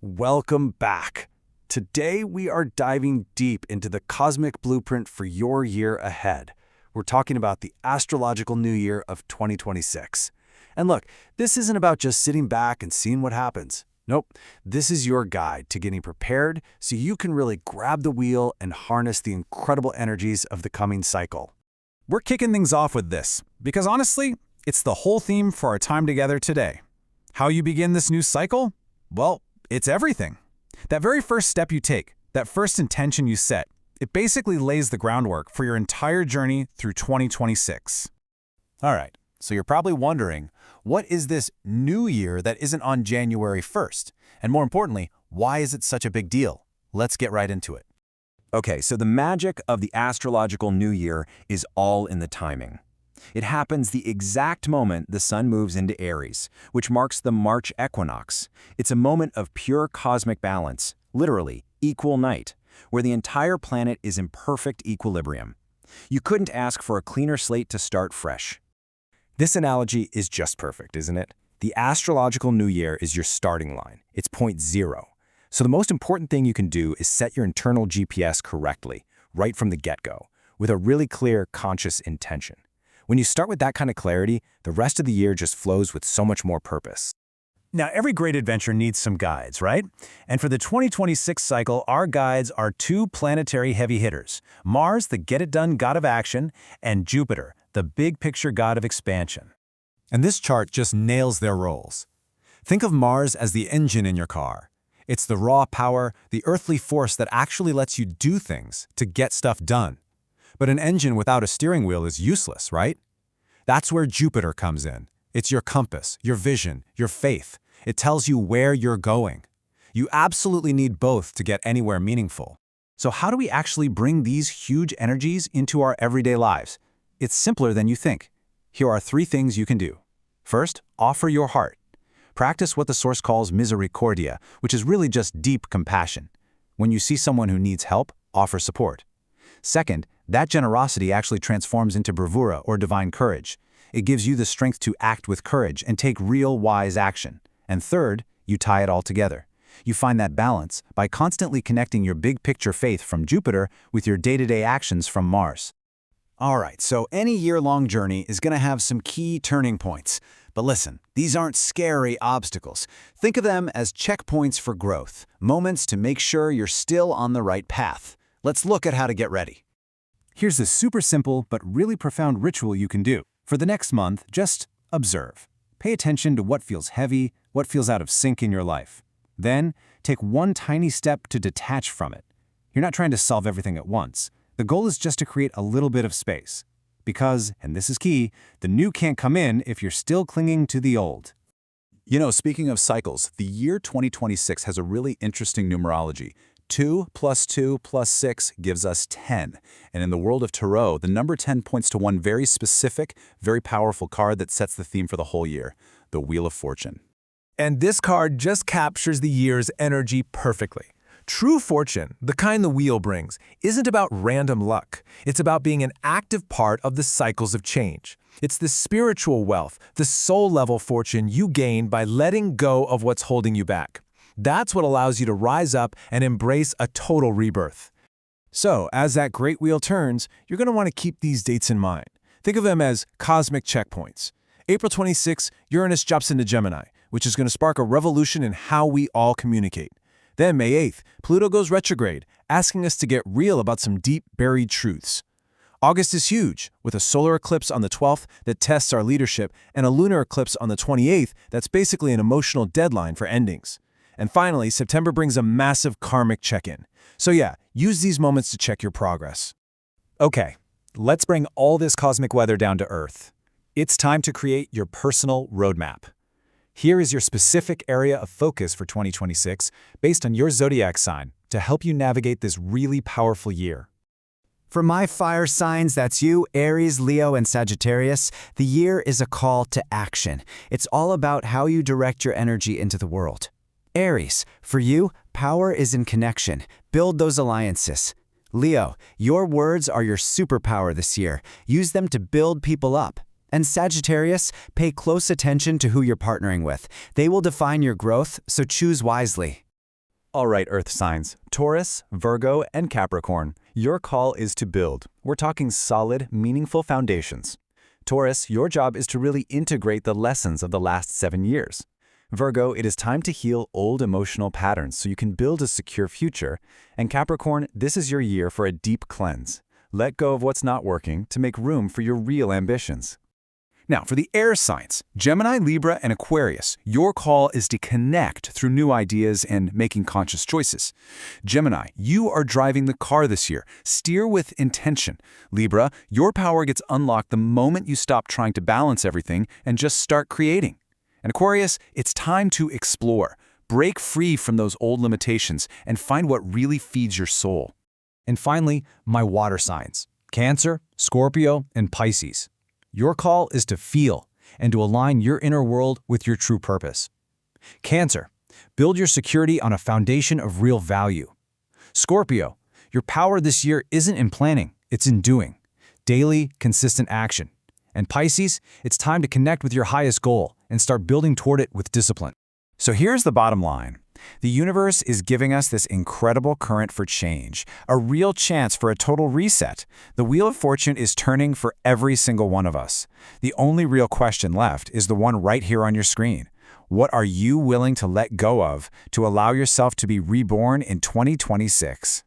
Welcome back. Today we are diving deep into the cosmic blueprint for your year ahead. We're talking about the astrological new year of 2026. And look, this isn't about just sitting back and seeing what happens. Nope, this is your guide to getting prepared so you can really grab the wheel and harness the incredible energies of the coming cycle. We're kicking things off with this, because honestly, it's the whole theme for our time together today. How you begin this new cycle? Well, it's everything. That very first step you take, that first intention you set, it basically lays the groundwork for your entire journey through 2026. All right, so you're probably wondering, what is this new year that isn't on January 1st? And more importantly, why is it such a big deal? Let's get right into it. Okay, so the magic of the astrological new year is all in the timing. It happens the exact moment the sun moves into Aries, which marks the March equinox. It's a moment of pure cosmic balance, literally equal night, where the entire planet is in perfect equilibrium. You couldn't ask for a cleaner slate to start fresh. This analogy is just perfect, isn't it? The astrological new year is your starting line. It's point zero. So the most important thing you can do is set your internal GPS correctly, right from the get-go, with a really clear, conscious intention. When you start with that kind of clarity, the rest of the year just flows with so much more purpose. Now, every great adventure needs some guides, right? And for the 2026 cycle, our guides are two planetary heavy hitters, Mars, the get-it-done god of action, and Jupiter, the big-picture god of expansion. And this chart just nails their roles. Think of Mars as the engine in your car. It's the raw power, the earthly force that actually lets you do things, to get stuff done. But an engine without a steering wheel is useless, right? That's where Jupiter comes in. It's your compass, your vision, your faith. It tells you where you're going. You absolutely need both to get anywhere meaningful. So how do we actually bring these huge energies into our everyday lives? It's simpler than you think. Here are 3 things you can do. First, offer your heart. Practice what the Source calls misericordia, which is really just deep compassion. When you see someone who needs help, offer support. Second, that generosity actually transforms into bravura or divine courage. It gives you the strength to act with courage and take real, wise action. And third, you tie it all together. You find that balance by constantly connecting your big-picture faith from Jupiter with your day-to-day actions from Mars. All right, so any year-long journey is going to have some key turning points. But listen, these aren't scary obstacles. Think of them as checkpoints for growth, moments to make sure you're still on the right path. Let's look at how to get ready. Here's a super simple but really profound ritual you can do. For the next month, just observe. Pay attention to what feels heavy, what feels out of sync in your life. Then, take one tiny step to detach from it. You're not trying to solve everything at once. The goal is just to create a little bit of space. Because, and this is key, the new can't come in if you're still clinging to the old. You know, speaking of cycles, the year 2026 has a really interesting numerology. 2 + 2 + 6 gives us 10. And in the world of tarot, the number 10 points to one very specific, very powerful card that sets the theme for the whole year, the Wheel of Fortune. And this card just captures the year's energy perfectly. True fortune, the kind the wheel brings, isn't about random luck. It's about being an active part of the cycles of change. It's the spiritual wealth, the soul-level fortune you gain by letting go of what's holding you back. That's what allows you to rise up and embrace a total rebirth. So, as that great wheel turns, you're going to want to keep these dates in mind. Think of them as cosmic checkpoints. April 26, Uranus jumps into Gemini, which is going to spark a revolution in how we all communicate. Then May 8th, Pluto goes retrograde, asking us to get real about some deep, buried truths. August is huge, with a solar eclipse on the 12th that tests our leadership and a lunar eclipse on the 28th that's basically an emotional deadline for endings. And finally, September brings a massive karmic check-in. So yeah, use these moments to check your progress. Okay, let's bring all this cosmic weather down to Earth. It's time to create your personal roadmap. Here is your specific area of focus for 2026 based on your zodiac sign to help you navigate this really powerful year. For my fire signs, that's you, Aries, Leo, and Sagittarius, the year is a call to action. It's all about how you direct your energy into the world. Aries, for you, power is in connection. Build those alliances. Leo, your words are your superpower this year. Use them to build people up. And Sagittarius, pay close attention to who you're partnering with. They will define your growth, so choose wisely. All right, Earth signs, Taurus, Virgo, and Capricorn, your call is to build. We're talking solid, meaningful foundations. Taurus, your job is to really integrate the lessons of the last 7 years. Virgo, it is time to heal old emotional patterns so you can build a secure future. And Capricorn, this is your year for a deep cleanse. Let go of what's not working to make room for your real ambitions. Now, for the air signs, Gemini, Libra, and Aquarius, your call is to connect through new ideas and making conscious choices. Gemini, you are driving the car this year. Steer with intention. Libra, your power gets unlocked the moment you stop trying to balance everything and just start creating. And Aquarius, it's time to explore. Break free from those old limitations and find what really feeds your soul. And finally, my water signs, Cancer, Scorpio, and Pisces. Your call is to feel and to align your inner world with your true purpose. Cancer, build your security on a foundation of real value. Scorpio, your power this year isn't in planning, it's in doing. Daily, consistent action. And Pisces, it's time to connect with your highest goal and start building toward it with discipline. So here's the bottom line. The universe is giving us this incredible current for change, a real chance for a total reset. The Wheel of Fortune is turning for every single one of us. The only real question left is the one right here on your screen. What are you willing to let go of to allow yourself to be reborn in 2026?